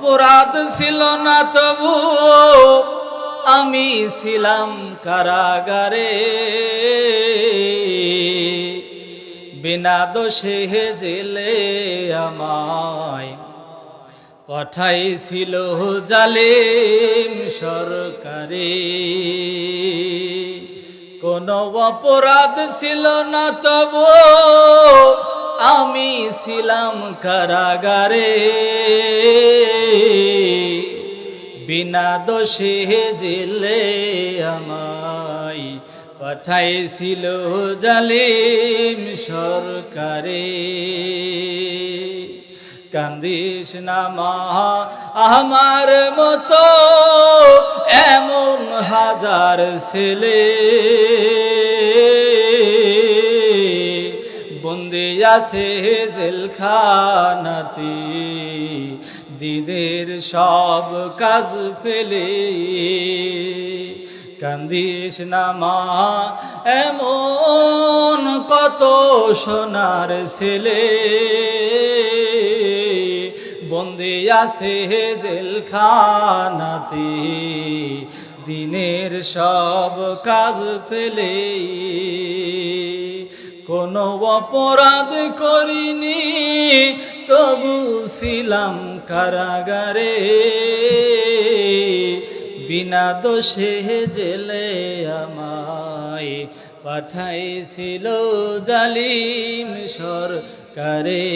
অপরাধ ছিল না তবু আমি ছিলাম কারাগারে, বিনা দোষে জেলে আমায় পাঠাইছিল জালিম সরকারে। কোনো অপরাধ ছিল না তবু আমি ছিলাম কারাগারে, বিনা দোষে জেলে আমায় পাঠাইছিল জালিম সরকারে। কান্দিস না মা আমার মতো এমন হাজার ছেলে, বন্দী আছে জেলখানাতে দিনের সব কাজ ফেলে। কান্দিস না মা এমন কত সোনার ছেলে, বন্দী আছে জেলখানাতে দিনের সব কাজ ফেলে। কোনো অপরাধ করিনি তবু ছিলাম কারাগারে, বিনা দোষে জেলে আমায় পাঠাইছিল জালিম সরকারে।